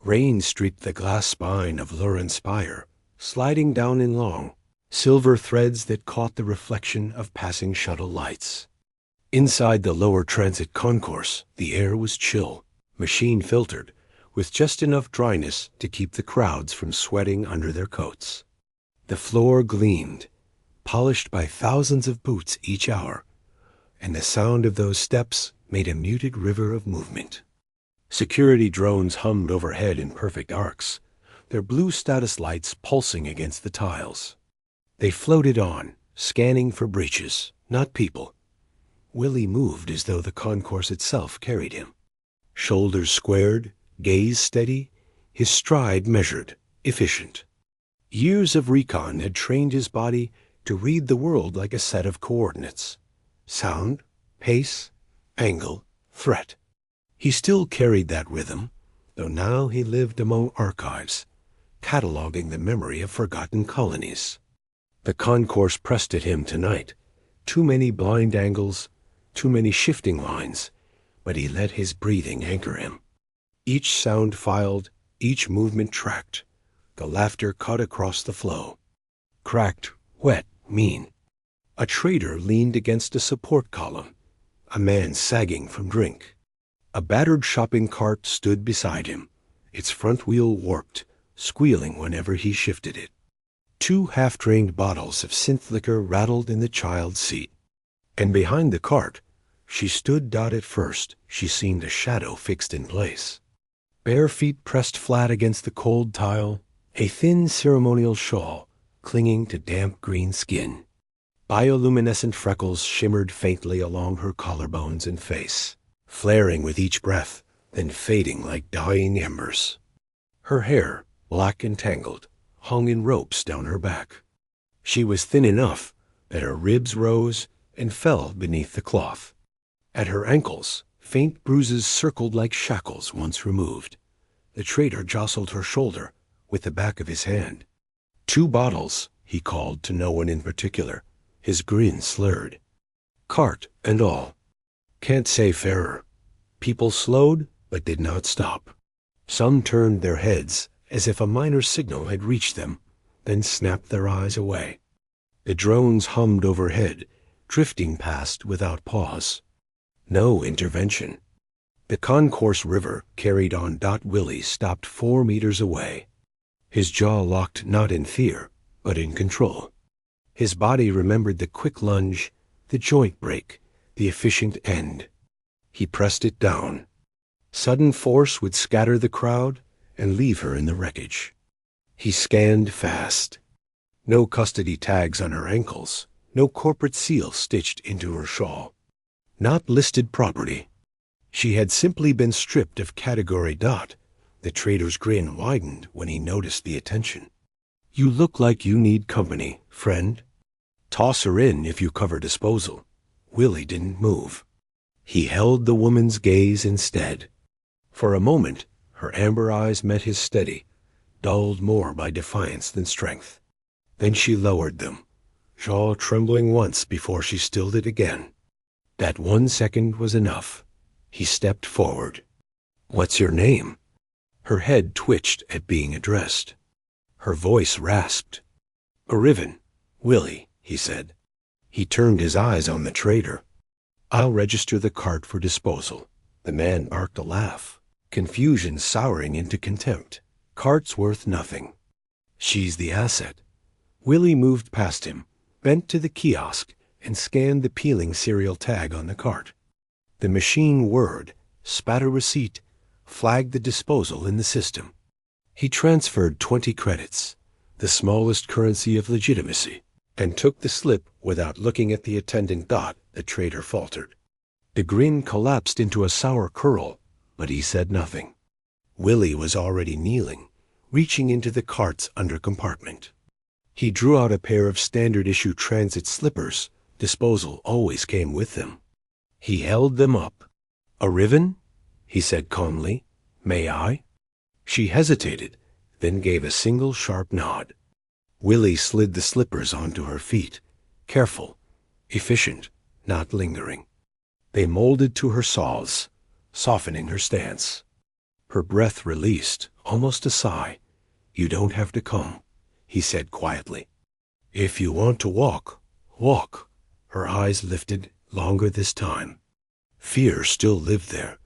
Rain streaked the glass spine of Lurin's spire, sliding down in long, silver threads that caught the reflection of passing shuttle lights. Inside the lower transit concourse, the air was chill, machine-filtered, with just enough dryness to keep the crowds from sweating under their coats. The floor gleamed, polished by thousands of boots each hour, and the sound of those steps made a muted river of movement. Security drones hummed overhead in perfect arcs, their blue status lights pulsing against the tiles. They floated on, scanning for breaches, not people. Willie moved as though the concourse itself carried him. Shoulders squared, gaze steady, his stride measured, efficient. Years of recon had trained his body to read the world like a set of coordinates. Sound, pace, angle, threat. He still carried that rhythm, though now he lived among archives, cataloging the memory of forgotten colonies. The concourse pressed at him tonight. Too many blind angles, too many shifting lines, but he let his breathing anchor him. Each sound filed, each movement tracked. The laughter cut across the flow. Cracked, wet, mean. A trader leaned against a support column, a man sagging from drink. A battered shopping cart stood beside him, its front wheel warped, squealing whenever he shifted it. 2 half-drained bottles of synth liquor rattled in the child's seat. And behind the cart, she stood. At first, she seemed a shadow fixed in place. Bare feet pressed flat against the cold tile, a thin ceremonial shawl clinging to damp green skin. Bioluminescent freckles shimmered faintly along her collarbones and face, flaring with each breath, then fading like dying embers. Her hair, black and tangled, hung in ropes down her back. She was thin enough that her ribs rose and fell beneath the cloth. At her ankles, faint bruises circled like shackles once removed. The trader jostled her shoulder with the back of his hand. 2 bottles, he called to no one in particular, his grin slurred. Cart and all. Can't say fairer. People slowed, but did not stop. Some turned their heads as if a minor signal had reached them, then snapped their eyes away. The drones hummed overhead, drifting past without pause. No intervention. The concourse river carried on. Willie stopped 4 meters away. His jaw locked not in fear, but in control. His body remembered the quick lunge, the joint break, the efficient end. He pressed it down. Sudden force would scatter the crowd and leave her in the wreckage. He scanned fast. No custody tags on her ankles, no corporate seal stitched into her shawl. Not listed property. She had simply been stripped of category. The trader's grin widened when he noticed the attention. You look like you need company, friend. Toss her in if you cover disposal. Willie didn't move. He held the woman's gaze instead. For a moment, her amber eyes met his steady, dulled more by defiance than strength. Then she lowered them, jaw trembling once before she stilled it again. That 1 second was enough. He stepped forward. What's your name? Her head twitched at being addressed. Her voice rasped. Arriven, Willie, he said. He turned his eyes on the trader. I'll register the cart for disposal. The man barked a laugh, confusion souring into contempt. Cart's worth nothing. She's the asset. Willie moved past him, bent to the kiosk, and scanned the peeling serial tag on the cart. The machine whirred, spat a receipt, flagged the disposal in the system. He transferred 20 credits, the smallest currency of legitimacy, and took the slip without looking at the attendant. The trader faltered. The grin collapsed into a sour curl, but he said nothing. Willie was already kneeling, reaching into the cart's under compartment. He drew out a pair of standard-issue transit slippers. Disposal always came with them. He held them up. Arriven? He said calmly. May I? She hesitated, then gave a single sharp nod. Willie slid the slippers onto her feet, careful, efficient, not lingering. They molded to her soles, softening her stance. Her breath released, almost a sigh. "You don't have to come," he said quietly. "If you want to walk, walk." Her eyes lifted, longer this time. Fear still lived there,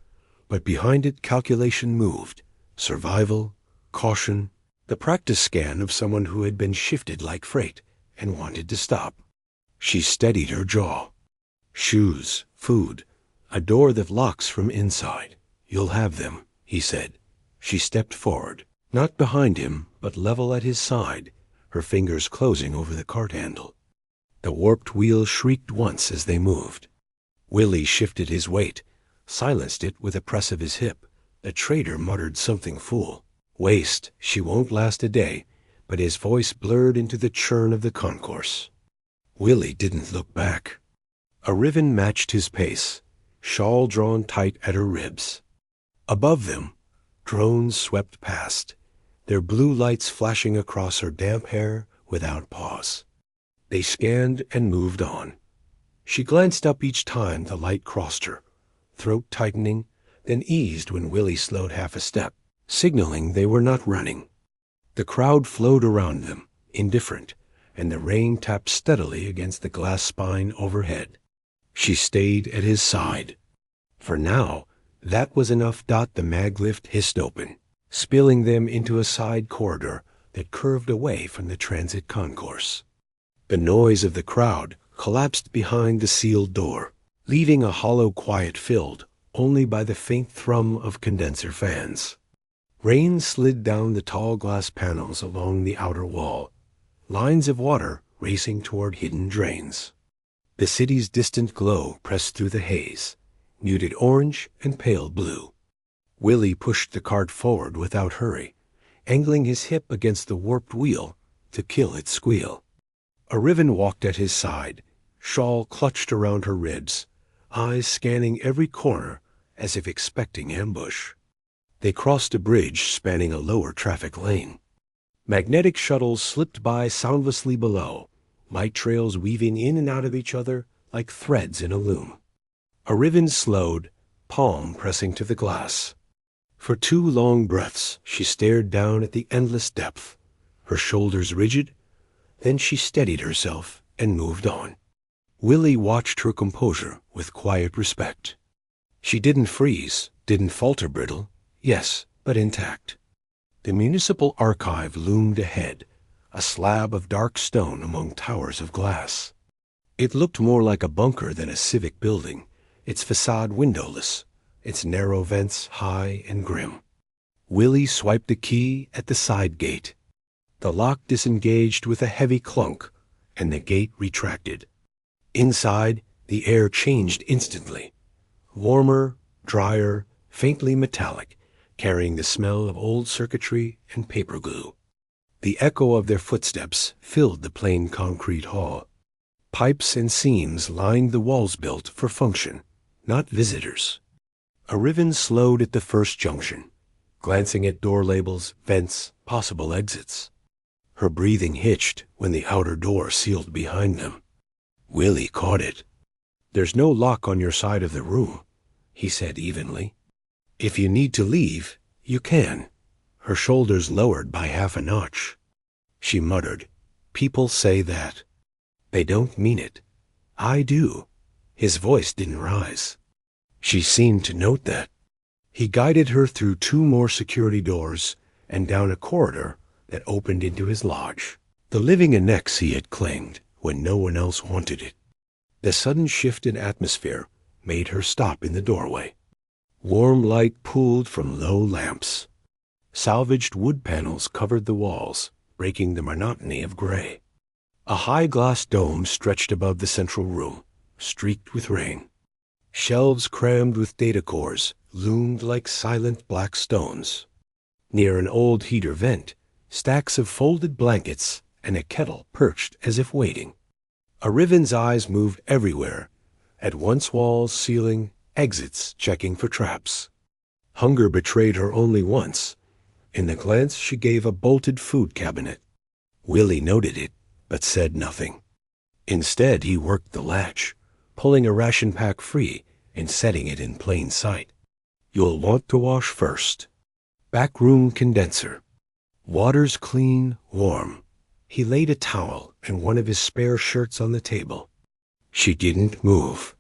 but behind it calculation moved. Survival, caution, the practice scan of someone who had been shifted like freight and wanted to stop. She steadied her jaw. "Shoes, food, a door that locks from inside. You'll have them," he said. She stepped forward, not behind him, but level at his side, her fingers closing over the cart handle. The warped wheel shrieked once as they moved. Willie shifted his weight, silenced it with a press of his hip. The trader muttered something fool. "Waste, she won't last a day," but his voice blurred into the churn of the concourse. Willie didn't look back. A riven matched his pace, shawl drawn tight at her ribs. Above them, drones swept past, their blue lights flashing across her damp hair without pause. They scanned and moved on. She glanced up each time the light crossed her, throat tightening, then eased when Willie slowed half a step, signaling they were not running. The crowd flowed around them, indifferent, and the rain tapped steadily against the glass spine overhead. She stayed at his side. For now, that was enough. The maglift hissed open, spilling them into a side corridor that curved away from the transit concourse. The noise of the crowd collapsed behind the sealed door, leaving a hollow quiet filled only by the faint thrum of condenser fans. Rain slid down the tall glass panels along the outer wall, lines of water racing toward hidden drains. The city's distant glow pressed through the haze, muted orange and pale blue. Willie pushed the cart forward without hurry, angling his hip against the warped wheel to kill its squeal. A Riven walked at his side, shawl clutched around her ribs, eyes scanning every corner as if expecting ambush. They crossed a bridge spanning a lower traffic lane. Magnetic shuttles slipped by soundlessly below, light trails weaving in and out of each other like threads in a loom. A Riven slowed, palm pressing to the glass. For 2 long breaths she stared down at the endless depth, her shoulders rigid. Then she steadied herself and moved on. Willie watched her composure with quiet respect. She didn't freeze, didn't falter brittle, yes, but intact. The municipal archive loomed ahead, a slab of dark stone among towers of glass. It looked more like a bunker than a civic building, its facade windowless, its narrow vents high and grim. Willie swiped the key at the side gate. The lock disengaged with a heavy clunk, and the gate retracted. Inside, the air changed instantly. Warmer, drier, faintly metallic, carrying the smell of old circuitry and paper glue. The echo of their footsteps filled the plain concrete hall. Pipes and seams lined the walls built for function, not visitors. A Riven slowed at the first junction, glancing at door labels, vents, possible exits. Her breathing hitched when the outer door sealed behind them. Willie caught it. "There's no lock on your side of the room," he said evenly. "If you need to leave, you can." Her shoulders lowered by half a notch. She muttered, "People say that. They don't mean it. I do." His voice didn't rise. She seemed to note that. He guided her through 2 more security doors and down a corridor that opened into his lodge, the living annex he had claimed when no one else wanted it. The sudden shift in atmosphere made her stop in the doorway. Warm light pooled from low lamps. Salvaged wood panels covered the walls, breaking the monotony of gray. A high glass dome stretched above the central room, streaked with rain. Shelves crammed with data cores loomed like silent black stones. Near an old heater vent, stacks of folded blankets and a kettle perched as if waiting. A Riven's eyes moved everywhere, at once walls, ceiling, exits checking for traps. Hunger betrayed her only once. In the glance she gave a bolted food cabinet. Willie noted it, but said nothing. Instead he worked the latch, pulling a ration pack free and setting it in plain sight. "You'll want to wash first." Backroom condenser. Water's clean, warm. He laid a towel and one of his spare shirts on the table. She didn't move.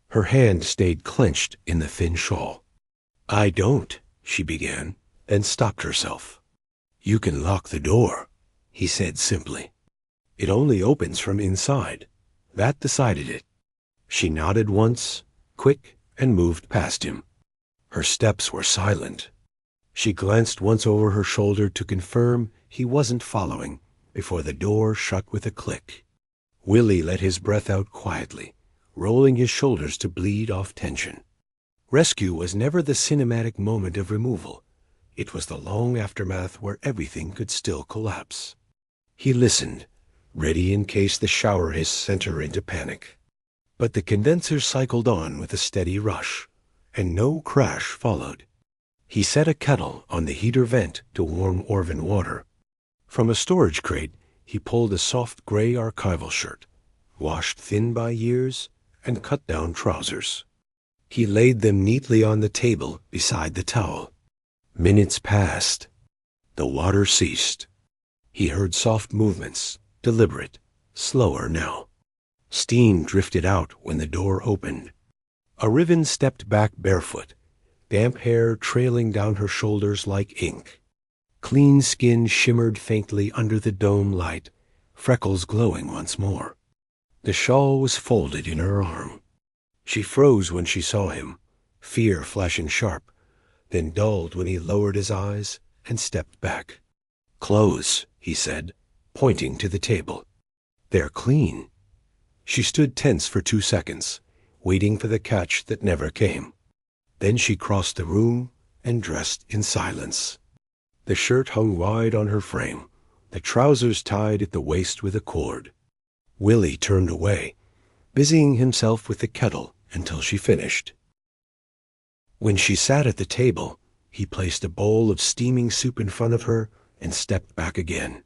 Her hand stayed clenched in the thin shawl. "I don't," she began, and stopped herself. "You can lock the door," he said simply. "It only opens from inside. That decided it." She nodded once, quick, and moved past him. Her steps were silent. She glanced once over her shoulder to confirm he wasn't following before the door shut with a click. Willie let his breath out quietly, rolling his shoulders to bleed off tension. Rescue was never the cinematic moment of removal. It was the long aftermath where everything could still collapse. He listened, ready in case the shower hiss sent her into panic. But the condenser cycled on with a steady rush, and no crash followed. He set a kettle on the heater vent to warm Orvan water. From a storage crate, he pulled a soft gray archival shirt, washed thin by years, and cut-down trousers. He laid them neatly on the table beside the towel. Minutes passed. The water ceased. He heard soft movements, deliberate, slower now. Steam drifted out when the door opened. A Riven stepped back barefoot, damp hair trailing down her shoulders like ink. Clean skin shimmered faintly under the dome light, freckles glowing once more. The shawl was folded in her arm. She froze when she saw him, fear flashing sharp, then dulled when he lowered his eyes and stepped back. "Clothes," he said, pointing to the table. "They're clean." She stood tense for 2 seconds, waiting for the catch that never came. Then she crossed the room and dressed in silence. The shirt hung wide on her frame, the trousers tied at the waist with a cord. Willie turned away, busying himself with the kettle until she finished. When she sat at the table, he placed a bowl of steaming soup in front of her and stepped back again.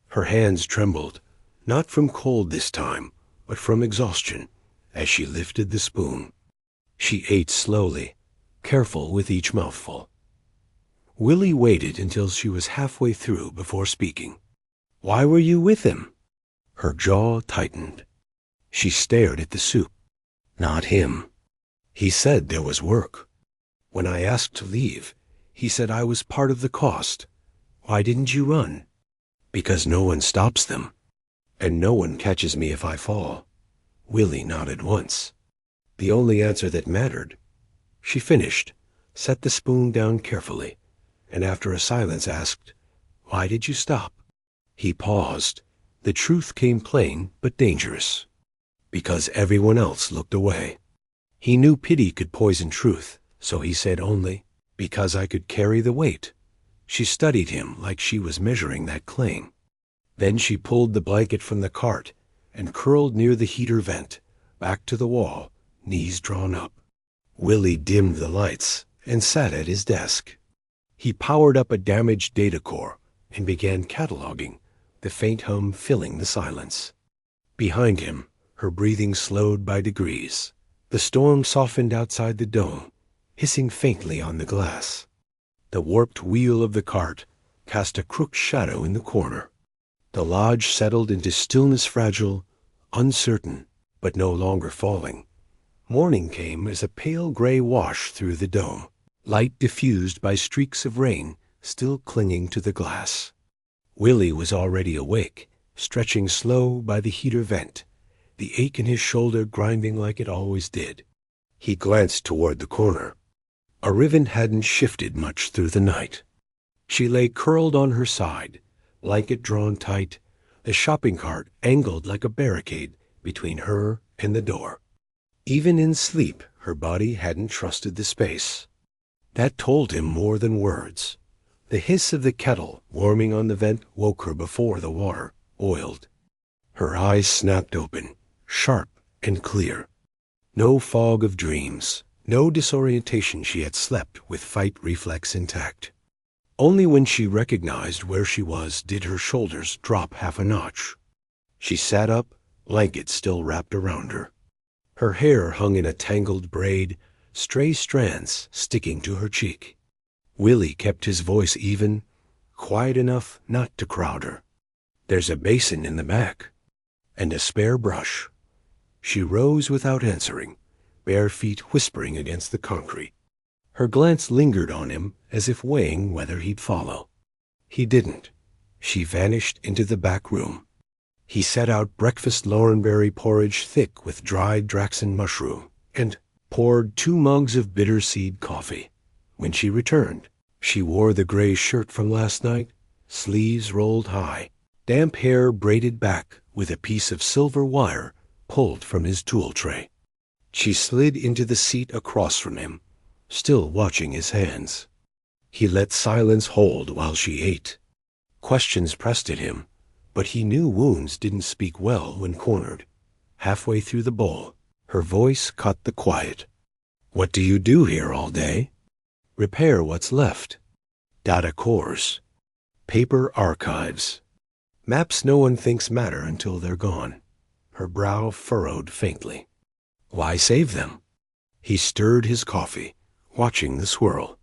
Her hands trembled, not from cold this time, but from exhaustion, as she lifted the spoon. She ate slowly, careful with each mouthful. Willie waited until she was halfway through before speaking. "Why were you with him?" Her jaw tightened. She stared at the soup. Not him. "He said there was work. When I asked to leave, he said I was part of the cost. Why didn't you run?" "Because no one stops them. And no one catches me if I fall." Willie nodded once. The only answer that mattered. She finished, set the spoon down carefully, and after a silence asked, "Why did you stop?" He paused. The truth came plain but dangerous. Because everyone else looked away. He knew pity could poison truth, so he said only, "Because I could carry the weight." She studied him like she was measuring that claim. Then she pulled the blanket from the cart and curled near the heater vent, back to the wall, knees drawn up. Willie dimmed the lights and sat at his desk. He powered up a damaged data core and began cataloging, the faint hum filling the silence. Behind him, her breathing slowed by degrees. The storm softened outside the dome, hissing faintly on the glass. The warped wheel of the cart cast a crooked shadow in the corner. The lodge settled into stillness, fragile, uncertain, but no longer falling. Morning came as a pale gray wash through the dome, light diffused by streaks of rain still clinging to the glass. Willie was already awake, stretching slow by the heater vent, the ache in his shoulder grinding like it always did. He glanced toward the corner. A Riven hadn't shifted much through the night. She lay curled on her side, blanket drawn tight, the shopping cart angled like a barricade between her and the door. Even in sleep, her body hadn't trusted the space. That told him more than words. The hiss of the kettle warming on the vent woke her before the water oiled. Her eyes snapped open, sharp and clear. No fog of dreams, no disorientation. She had slept with fight reflex intact. Only when she recognized where she was did her shoulders drop half a notch. She sat up, blanket still wrapped around her. Her hair hung in a tangled braid, stray strands sticking to her cheek. Willie kept his voice even, quiet enough not to crowd her. "There's a basin in the back, and a spare brush." She rose without answering, bare feet whispering against the concrete. Her glance lingered on him as if weighing whether he'd follow. He didn't. She vanished into the back room. He set out breakfast loranberry porridge thick with dried Draxon mushroom and poured 2 mugs of bitter seed coffee. When she returned, she wore the gray shirt from last night, sleeves rolled high, damp hair braided back with a piece of silver wire pulled from his tool tray. She slid into the seat across from him, still watching his hands. He let silence hold while she ate. Questions pressed at him, but he knew wounds didn't speak well when cornered. Halfway through the bowl, her voice cut the quiet. "What do you do here all day?" "Repair what's left. Data cores. Paper archives. Maps no one thinks matter until they're gone." Her brow furrowed faintly. "Why save them?" He stirred his coffee, watching the swirl.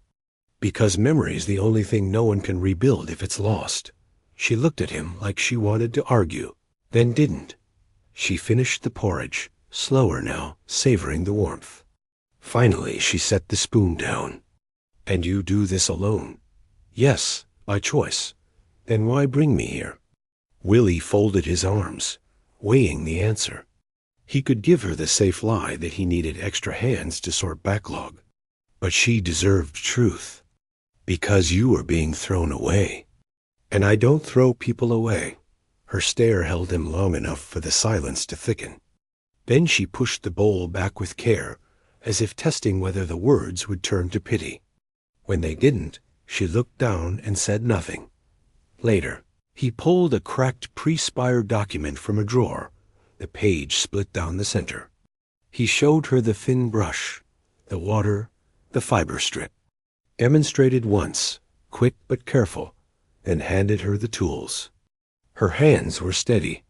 "Because memory's the only thing no one can rebuild if it's lost." She looked at him like she wanted to argue, then didn't. She finished the porridge, slower now, savoring the warmth. Finally, she set the spoon down. "And you do this alone?" "Yes, by choice." "Then why bring me here?" Willie folded his arms, weighing the answer. He could give her the safe lie that he needed extra hands to sort backlog. But she deserved truth. "Because you were being thrown away." "And I don't throw people away." Her stare held him long enough for the silence to thicken. Then she pushed the bowl back with care, as if testing whether the words would turn to pity. When they didn't, she looked down and said nothing. Later, he pulled a cracked pre-Spire document from a drawer, the page split down the center. He showed her the thin brush, the water, the fiber strip. Demonstrated once, quick but careful, then handed her the tools. Her hands were steady.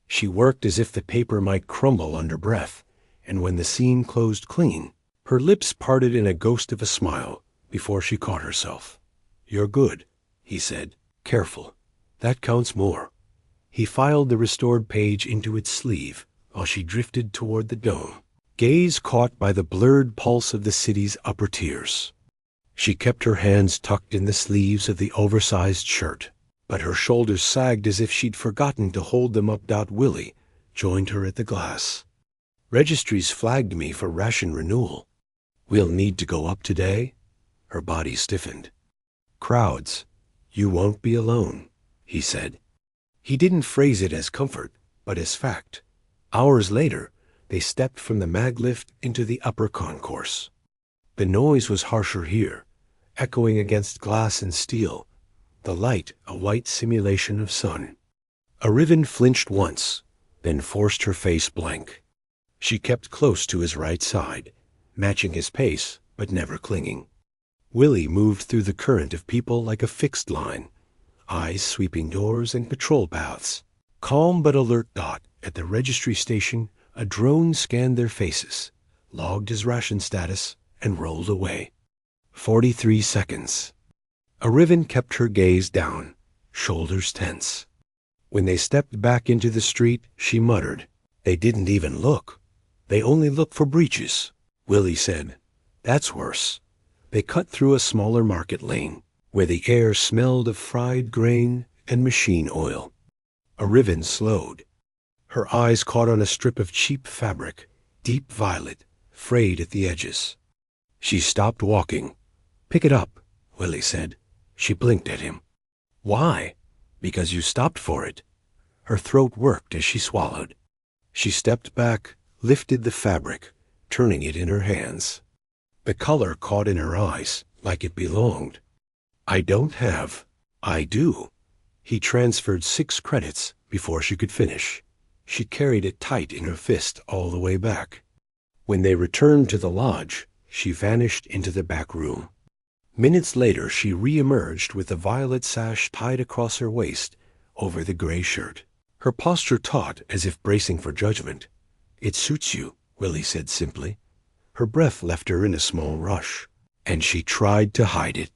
She worked as if the paper might crumble under breath, and when the scene closed clean, her lips parted in a ghost of a smile before she caught herself. "You're good," he said, careful. "That counts more." He filed the restored page into its sleeve while she drifted toward the dome, gaze caught by the blurred pulse of the city's upper tiers. She kept her hands tucked in the sleeves of the oversized shirt, but her shoulders sagged as if she'd forgotten to hold them up. Willie joined her at the glass. "Registries flagged me for ration renewal. We'll need to go up today." Her body stiffened. "Crowds. You won't be alone," he said. He didn't phrase it as comfort, but as fact. Hours later, they stepped from the maglift into the upper concourse. The noise was harsher here, echoing against glass and steel, the light a white simulation of sun. Arivan flinched once, then forced her face blank. She kept close to his right side, matching his pace but never clinging. Willie moved through the current of people like a fixed line, eyes sweeping doors and patrol paths. Calm but alert. At the registry station, a drone scanned their faces, logged his ration status, and rolled away. 43 seconds. Arivan kept her gaze down, shoulders tense. When they stepped back into the street, she muttered, "They didn't even look. They only look for breaches." Willie said, "That's worse." They cut through a smaller market lane, where the air smelled of fried grain and machine oil. Arivan slowed. Her eyes caught on a strip of cheap fabric, deep violet, frayed at the edges. She stopped walking. "Pick it up," Willie said. She blinked at him. "Why?" "Because you stopped for it." Her throat worked as she swallowed. She stepped back, lifted the fabric, turning it in her hands. The color caught in her eyes, like it belonged. "I don't have." "I do." He transferred 6 credits before she could finish. She carried it tight in her fist all the way back. When they returned to the lodge, she vanished into the back room. Minutes later, she re-emerged with the violet sash tied across her waist over the gray shirt. Her posture taut as if bracing for judgment. "It suits you," Willie said simply. Her breath left her in a small rush, and she tried to hide it.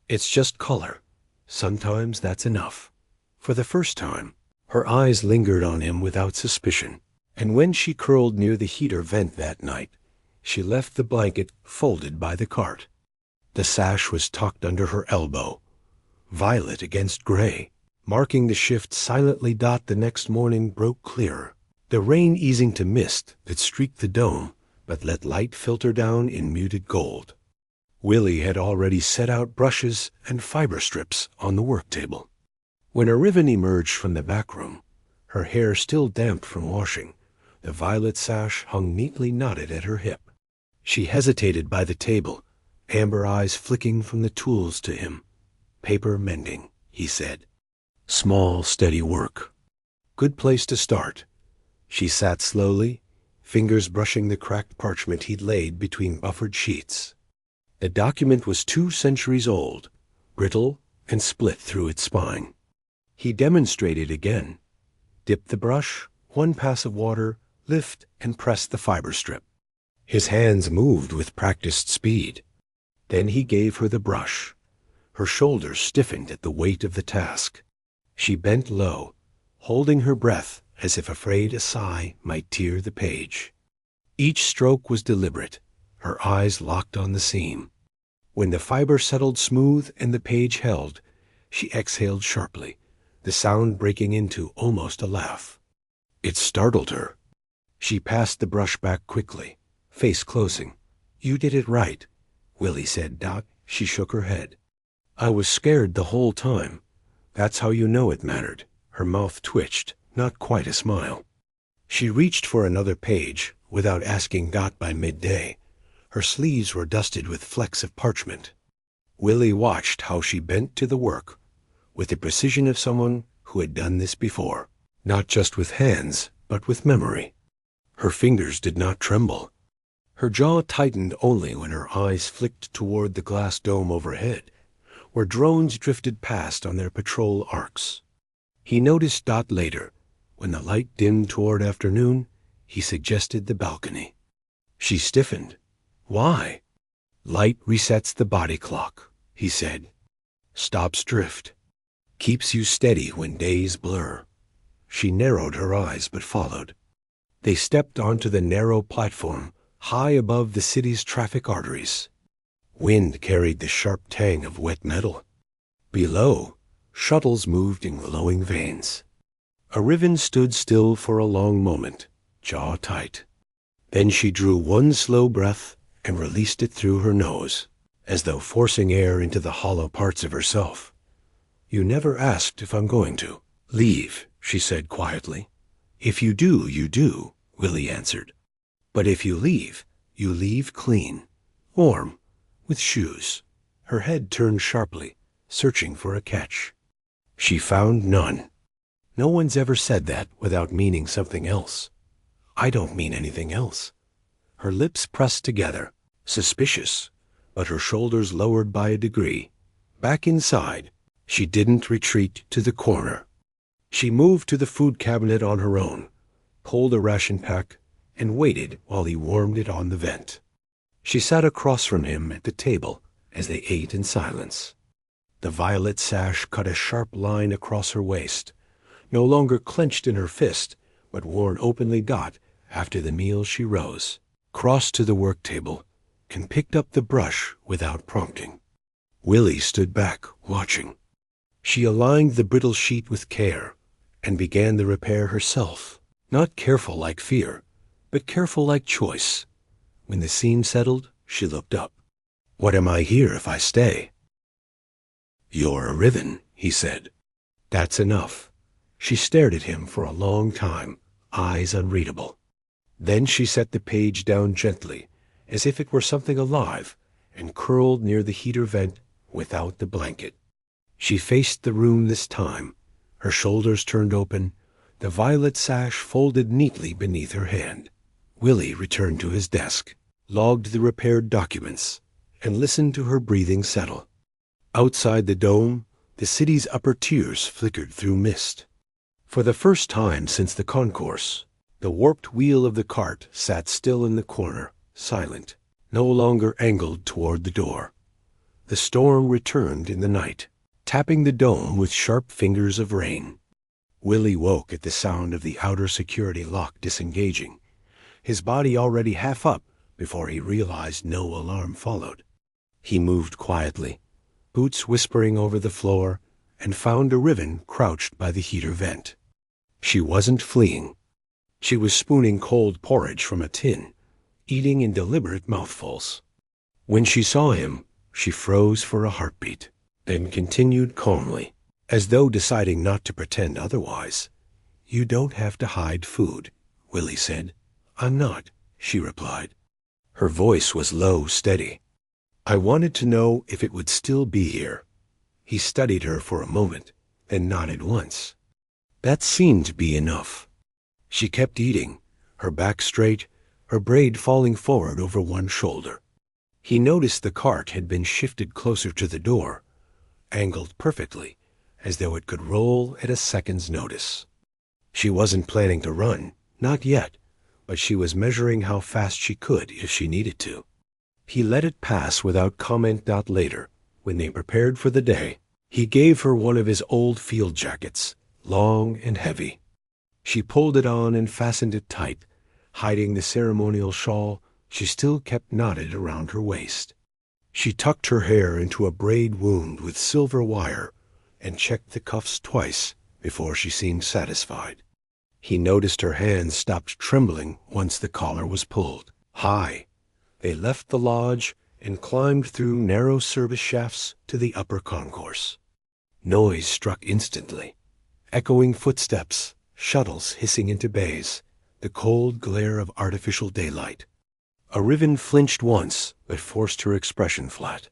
It's just color. Sometimes that's enough. For the first time, her eyes lingered on him without suspicion, and when she curled near the heater vent that night, she left the blanket folded by the cart. The sash was tucked under her elbow, violet against gray, marking the shift silently. The next morning broke clearer, the rain easing to mist that streaked the dome but let light filter down in muted gold. Willie had already set out brushes and fiber strips on the work table. When Riven emerged from the back room, her hair still damp from washing, the violet sash hung neatly knotted at her hip. She hesitated by the table, amber eyes flicking from the tools to him. "Paper mending," he said. "Small, steady work. Good place to start." She sat slowly, fingers brushing the cracked parchment he'd laid between buffered sheets. The document was 2 centuries old, brittle and split through its spine. He demonstrated again. Dip the brush, 1 pass of water, lift and press the fiber strip. His hands moved with practiced speed. Then he gave her the brush. Her shoulders stiffened at the weight of the task. She bent low, holding her breath as if afraid a sigh might tear the page. Each stroke was deliberate, her eyes locked on the seam. When the fiber settled smooth and the page held, she exhaled sharply, the sound breaking into almost a laugh. It startled her. She passed the brush back quickly, face closing. "You did it right," Willie said. She shook her head. "I was scared the whole time. That's how you know it mattered." Her mouth twitched, not quite a smile. She reached for another page, without asking. By midday, her sleeves were dusted with flecks of parchment. Willie watched how she bent to the work, with the precision of someone who had done this before, not just with hands, but with memory. Her fingers did not tremble. Her jaw tightened only when her eyes flicked toward the glass dome overhead, where drones drifted past on their patrol arcs. He noticed later, when the light dimmed toward afternoon, he suggested the balcony. She stiffened. "Why?" "Light resets the body clock," he said. "Stops drift. Keeps you steady when days blur." She narrowed her eyes but followed. They stepped onto the narrow platform, high above the city's traffic arteries. Wind carried the sharp tang of wet metal. Below, shuttles moved in glowing veins. Riven stood still for a long moment, jaw tight. Then she drew 1 slow breath and released it through her nose, as though forcing air into the hollow parts of herself. "You never asked if I'm going to." "Leave," she said quietly. "If you do, you do," Willie answered. "But if you leave clean, warm, with shoes." Her head turned sharply, searching for a catch. She found none. "No one's ever said that without meaning something else." "I don't mean anything else." Her lips pressed together, suspicious, but her shoulders lowered by a degree. Back inside, she didn't retreat to the corner. She moved to the food cabinet on her own, pulled a ration pack, and waited while he warmed it on the vent. She sat across from him at the table as they ate in silence. The violet sash cut a sharp line across her waist, no longer clenched in her fist, but worn openly. After the meal she rose, crossed to the work table, and picked up the brush without prompting. Willie stood back, watching. She aligned the brittle sheet with care, and began the repair herself, not careful like fear, but careful like choice. When the seam settled, she looked up. "What am I here if I stay?" "You're Riven," he said. "That's enough." She stared at him for a long time, eyes unreadable. Then she set the page down gently, as if it were something alive, and curled near the heater vent without the blanket. She faced the room this time, her shoulders turned open, the violet sash folded neatly beneath her hand. Willie returned to his desk, logged the repaired documents, and listened to her breathing settle. Outside the dome, the city's upper tiers flickered through mist. For the first time since the concourse, the warped wheel of the cart sat still in the corner, silent, no longer angled toward the door. The storm returned in the night, tapping the dome with sharp fingers of rain. Willie woke at the sound of the outer security lock disengaging, his body already half up before he realized no alarm followed. He moved quietly, boots whispering over the floor, and found a Riven crouched by the heater vent. She wasn't fleeing. She was spooning cold porridge from a tin, eating in deliberate mouthfuls. When she saw him, she froze for a heartbeat, then continued calmly, as though deciding not to pretend otherwise. "You don't have to hide food," Willie said. "I'm not," she replied. Her voice was low, steady. "I wanted to know if it would still be here." He studied her for a moment, then nodded once. That seemed to be enough. She kept eating, her back straight, her braid falling forward over one shoulder. He noticed the cart had been shifted closer to the door, angled perfectly, as though it could roll at a second's notice. She wasn't planning to run, not yet, but she was measuring how fast she could if she needed to. He let it pass without comment. Later, when they prepared for the day, he gave her one of his old field jackets, long and heavy. She pulled it on and fastened it tight, hiding the ceremonial shawl she still kept knotted around her waist. She tucked her hair into a braid wound with silver wire and checked the cuffs twice before she seemed satisfied. He noticed her hands stopped trembling once the collar was pulled. High, they left the lodge and climbed through narrow service shafts to the upper concourse. Noise struck instantly. Echoing footsteps, shuttles hissing into bays, the cold glare of artificial daylight. A Riven flinched once, but forced her expression flat.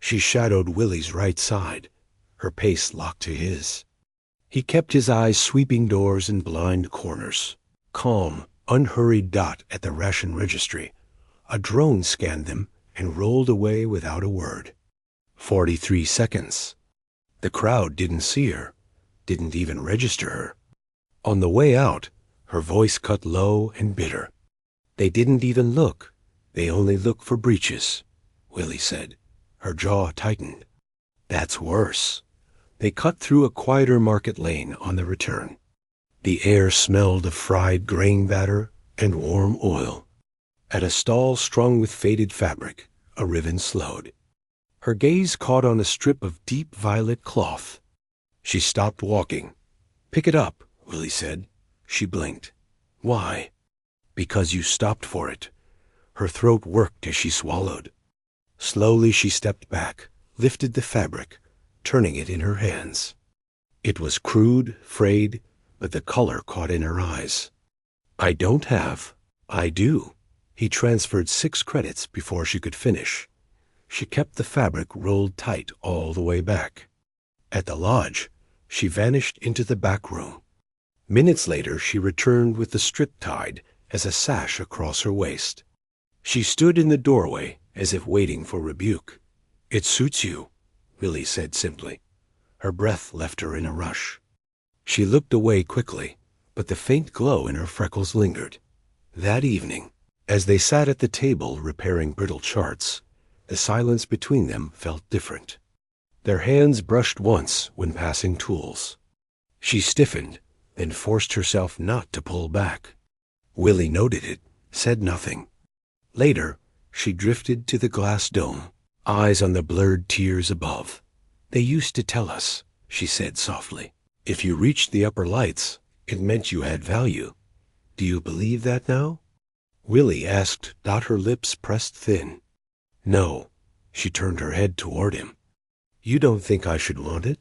She shadowed Willie's right side, her pace locked to his. He kept his eyes sweeping doors and blind corners. Calm, unhurried. At the ration registry, a drone scanned them and rolled away without a word. 43 seconds. The crowd didn't see her, didn't even register her. On the way out, her voice cut low and bitter. "They didn't even look. They only look for breaches," Willie said. Her jaw tightened. "That's worse." They cut through a quieter market lane on the return. The air smelled of fried grain batter and warm oil. At a stall strung with faded fabric, a Riven slowed. Her gaze caught on a strip of deep violet cloth. She stopped walking. "Pick it up," Willie said. She blinked. "Why?" "Because you stopped for it." Her throat worked as she swallowed. Slowly she stepped back, lifted the fabric, turning it in her hands. It was crude, frayed, but the color caught in her eyes. "I don't have. I do." He transferred 6 credits before she could finish. She kept the fabric rolled tight all the way back. At the lodge, she vanished into the back room. Minutes later, she returned with the strip tied as a sash across her waist. She stood in the doorway as if waiting for rebuke. "It suits you," Willie said simply. Her breath left her in a rush. She looked away quickly, but the faint glow in her freckles lingered. That evening, as they sat at the table repairing brittle charts, the silence between them felt different. Their hands brushed once when passing tools. She stiffened, then forced herself not to pull back. Willie noted it, said nothing. Later, she drifted to the glass dome, eyes on the blurred tiers above. "They used to tell us," she said softly, "if you reached the upper lights, it meant you had value. Do you believe that now?" Willie asked. Her lips pressed thin. "No." She turned her head toward him. "You don't think I should want it?"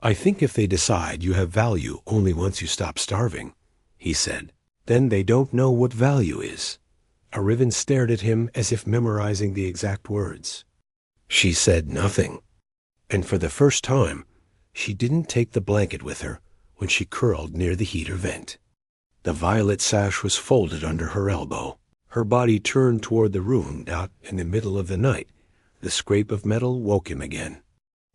"I think if they decide you have value only once you stop starving," he said, "then they don't know what value is." A Riven stared at him as if memorizing the exact words. She said nothing. And for the first time, she didn't take the blanket with her when she curled near the heater vent. The violet sash was folded under her elbow. Her body turned toward the room. In the middle of the night, the scrape of metal woke him again.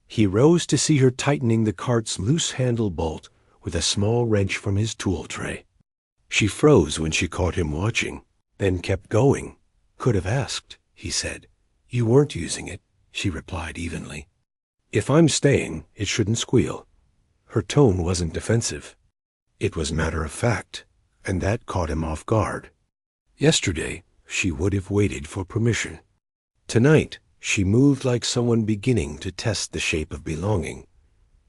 He rose to see her tightening the cart's loose handle bolt with a small wrench from his tool tray. She froze when she caught him watching, then kept going. "Could have asked," he said. "You weren't using it. she replied evenly. If I'm staying, it shouldn't squeal. Her tone wasn't defensive. It was matter of fact, and that caught him off guard. Yesterday, she would have waited for permission. Tonight, she moved like someone beginning to test the shape of belonging.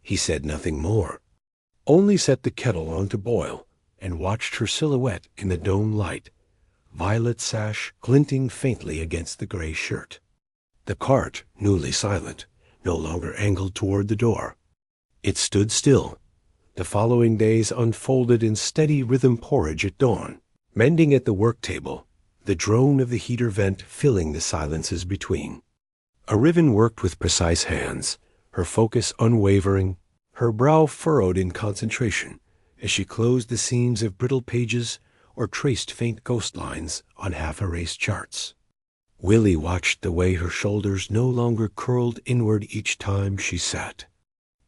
He said nothing more, only set the kettle on to boil and watched her silhouette in the dome light, violet sash glinting faintly against the gray shirt. The cart, newly silent, no longer angled toward the door. It stood still. The following days unfolded in steady rhythm porridge at dawn, mending at the work table, the drone of the heater vent filling the silences between. Arivan worked with precise hands, her focus unwavering, her brow furrowed in concentration as she closed the seams of brittle pages or traced faint ghost lines on half-erased charts. Willie watched the way her shoulders no longer curled inward each time she sat.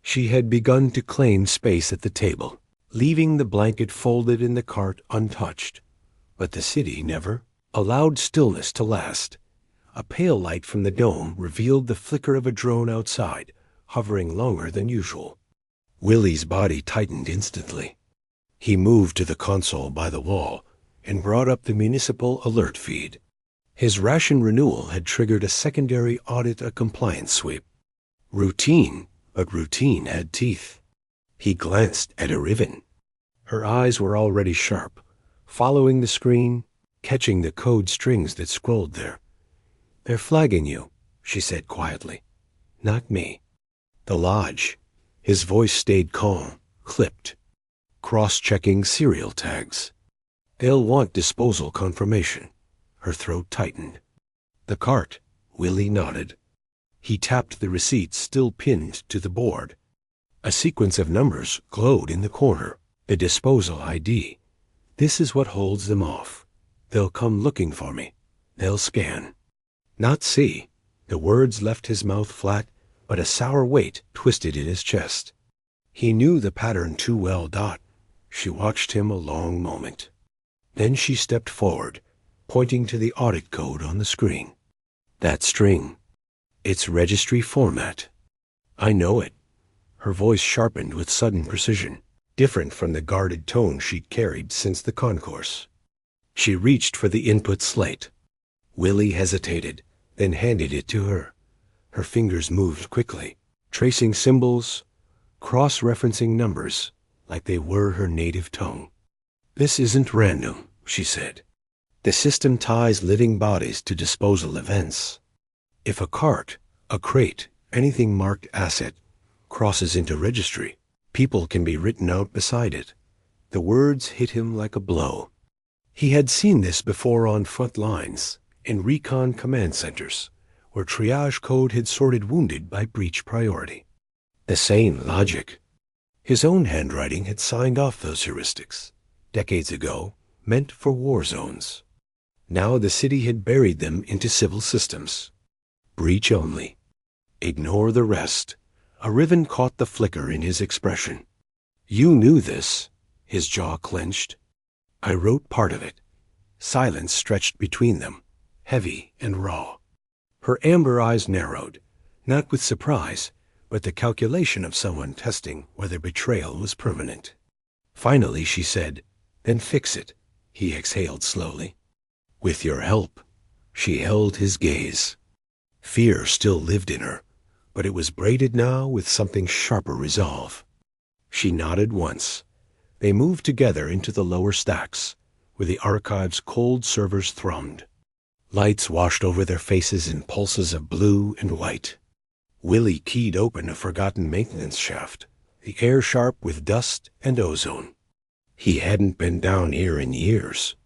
She had begun to claim space at the table, leaving the blanket folded in the cart untouched. But the city never allowed stillness to last. A pale light from the dome revealed the flicker of a drone outside, hovering longer than usual. Willie's body tightened instantly. He moved to the console by the wall and brought up the municipal alert feed. His ration renewal had triggered a secondary audit, a compliance sweep. Routine, but routine had teeth. He glanced at Arivan. Her eyes were already sharp, following the screen, catching the code strings that scrolled there. "They're flagging you," she said quietly. "Not me." The lodge. His voice stayed calm, clipped. Cross-checking serial tags. "They'll want disposal confirmation." Her throat tightened. The cart. Willie nodded. He tapped the receipt still pinned to the board. A sequence of numbers glowed in the corner. The disposal ID. "This is what holds them off. They'll come looking for me. They'll scan." Not see. The words left his mouth flat, but a sour weight twisted in his chest. He knew the pattern too well. She watched him a long moment. Then she stepped forward, pointing to the audit code on the screen. "That string. It's registry format." "I know it." Her voice sharpened with sudden precision, different from the guarded tone she'd carried since the concourse. She reached for the input slate. Willie hesitated, then handed it to her. Her fingers moved quickly, tracing symbols, cross-referencing numbers, like they were her native tongue. "This isn't random," she said. "The system ties living bodies to disposal events. If a cart, a crate, anything marked asset, crosses into registry, people can be written out beside it." The words hit him like a blow. He had seen this before on front lines, in recon command centers, where triage code had sorted wounded by breach priority. The same logic. His own handwriting had signed off those heuristics, decades ago, meant for war zones. Now the city had buried them into civil systems. Breach only. Ignore the rest. Arivan caught the flicker in his expression. "You knew this." His jaw clenched. "I wrote part of it." Silence stretched between them, heavy and raw. Her amber eyes narrowed, not with surprise, but the calculation of someone testing whether betrayal was permanent. Finally she said, "Then fix it." He exhaled slowly. "With your help." She held his gaze. Fear still lived in her, but it was braided now with something sharper resolve. She nodded once. They moved together into the lower stacks, where the archive's cold servers thrummed. Lights washed over their faces in pulses of blue and white. Willie keyed open a forgotten maintenance shaft, the air sharp with dust and ozone. He hadn't been down here in years.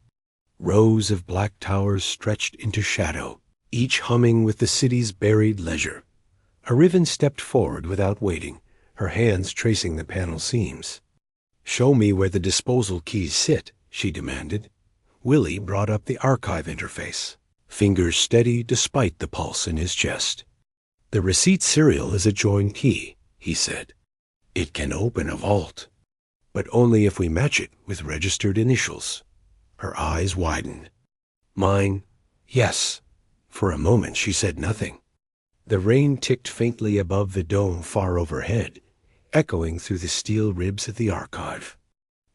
Rows of black towers stretched into shadow, each humming with the city's buried leisure. Arivan stepped forward without waiting, her hands tracing the panel seams. "Show me where the disposal keys sit," she demanded. Willie brought up the archive interface, fingers steady despite the pulse in his chest. "The receipt serial is a join key," he said. "It can open a vault, but only if we match it with registered initials." Her eyes widened. "Mine?" "Yes." For a moment she said nothing. The rain ticked faintly above the dome far overhead, echoing through the steel ribs of the archive.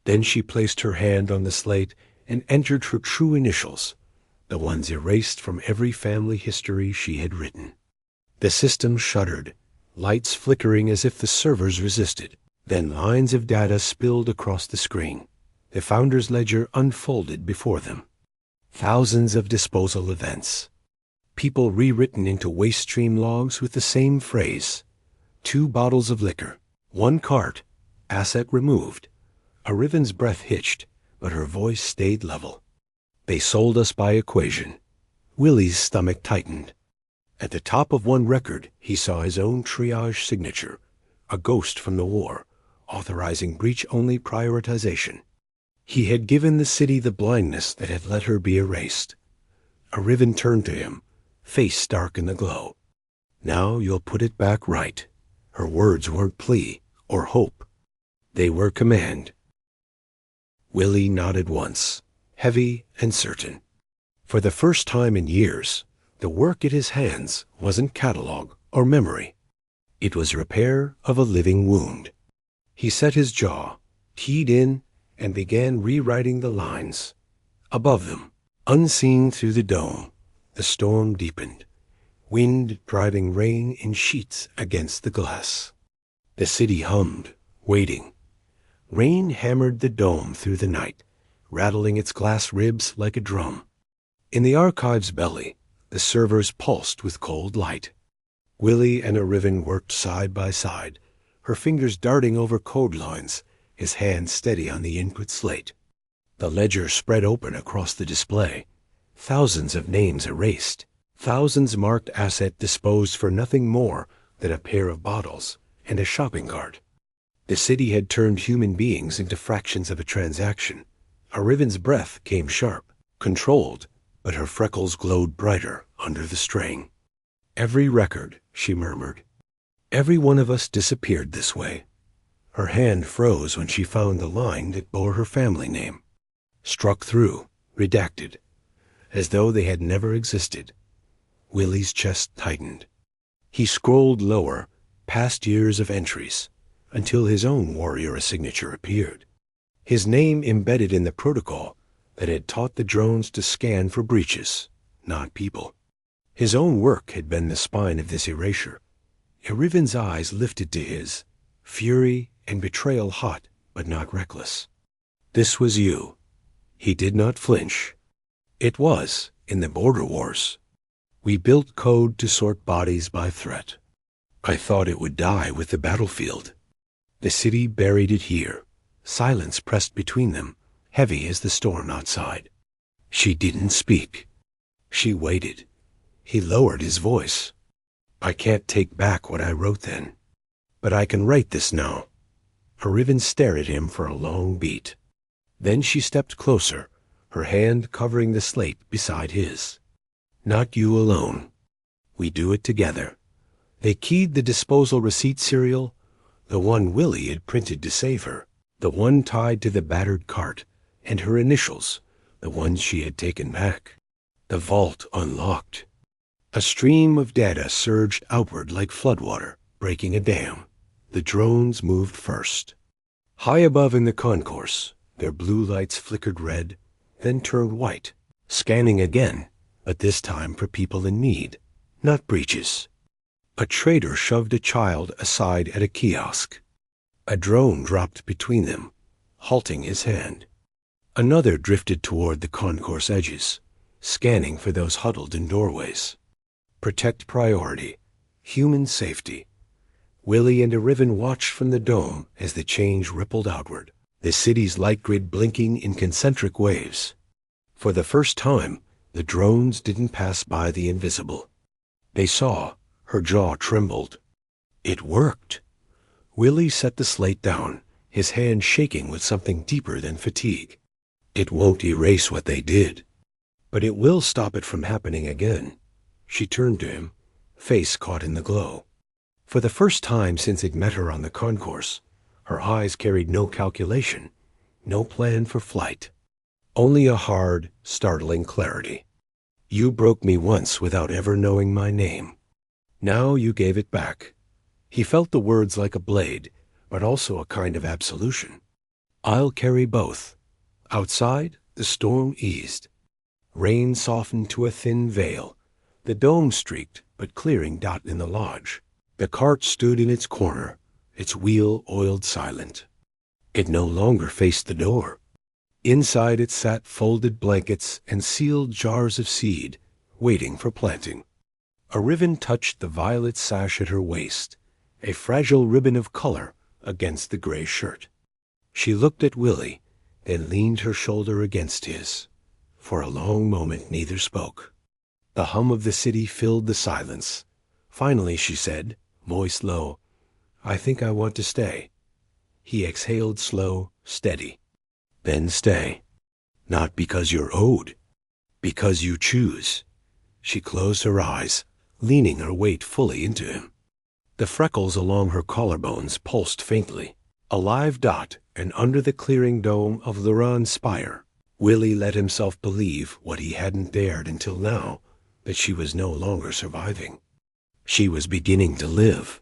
Then she placed her hand on the slate and entered her true initials, the ones erased from every family history she had written. The system shuddered, lights flickering as if the servers resisted. Then lines of data spilled across the screen. The founder's ledger unfolded before them. Thousands of disposal events. People rewritten into waste stream logs with the same phrase. 2 bottles of liquor. 1 cart. Asset removed. Arivan's breath hitched, but her voice stayed level. They sold us by equation. Willie's stomach tightened. At the top of one record, he saw his own triage signature, a ghost from the war, authorizing breach-only prioritization. He had given the city the blindness that had let her be erased. Arivan turned to him, face dark in the glow. Now you'll put it back right. Her words weren't plea or hope. They were command. Willie nodded once, heavy and certain. For the first time in years, the work at his hands wasn't catalog or memory. It was repair of a living wound. He set his jaw, keyed in, and began rewriting the lines. Above them, unseen through the dome, the storm deepened, wind driving rain in sheets against the glass. The city hummed, waiting. Rain hammered the dome through the night, rattling its glass ribs like a drum. In the archive's belly, the servers pulsed with cold light. Willie and Arivan worked side by side, her fingers darting over code lines, his hand steady on the input slate. The ledger spread open across the display. Thousands of names erased, thousands marked asset disposed for nothing more than a pair of bottles and a shopping cart. The city had turned human beings into fractions of a transaction. Arivan's breath came sharp, controlled, but her freckles glowed brighter under the strain. Every record, she murmured. Every one of us disappeared this way. Her hand froze when she found the line that bore her family name. Struck through, redacted, as though they had never existed. Willie's chest tightened. He scrolled lower, past years of entries, until his own warrior signature appeared. His name embedded in the protocol that had taught the drones to scan for breaches, not people. His own work had been the spine of this erasure. Arivan's eyes lifted to his, fury and betrayal hot, but not reckless. This was you. He did not flinch. It was, in the border wars. We built code to sort bodies by threat. I thought it would die with the battlefield. The city buried it here. Silence pressed between them, heavy as the storm outside. She didn't speak. She waited. He lowered his voice. I can't take back what I wrote then, but I can write this now. Arivan stared at him for a long beat. Then she stepped closer, her hand covering the slate beside his. Not you alone. We do it together. They keyed the disposal receipt serial, the one Willie had printed to save her, the one tied to the battered cart, and her initials, the ones she had taken back. The vault unlocked. A stream of data surged outward like floodwater, breaking a dam. The drones moved first. High above in the concourse, their blue lights flickered red, then turned white, scanning again, but this time for people in need, not breaches. A trader shoved a child aside at a kiosk. A drone dropped between them, halting his hand. Another drifted toward the concourse edges, scanning for those huddled in doorways. Protect priority. Human safety. Willie and Arivan watched from the dome as the change rippled outward, the city's light grid blinking in concentric waves. For the first time, the drones didn't pass by the invisible. They saw. Her jaw trembled. It worked. Willie set the slate down, his hand shaking with something deeper than fatigue. It won't erase what they did, but it will stop it from happening again. She turned to him, face caught in the glow. For the first time since he'd met her on the concourse, her eyes carried no calculation, no plan for flight. Only a hard, startling clarity. You broke me once without ever knowing my name. Now you gave it back. He felt the words like a blade, but also a kind of absolution. I'll carry both. Outside, the storm eased. Rain softened to a thin veil. The dome streaked, but clearing dot in the lodge. The cart stood in its corner, its wheel oiled silent. It no longer faced the door. Inside it sat folded blankets and sealed jars of seed, waiting for planting. A ribbon touched the violet sash at her waist, a fragile ribbon of color against the gray shirt. She looked at Willie, then leaned her shoulder against his. For a long moment neither spoke. The hum of the city filled the silence. Finally she said, voice low, I think I want to stay. He exhaled slow, steady. Then stay. Not because you're owed. Because you choose. She closed her eyes, leaning her weight fully into him. The freckles along her collarbones pulsed faintly. A live dot, and under the clearing dome of Luran's spire, Willie let himself believe what he hadn't dared until now, that she was no longer surviving. She was beginning to live.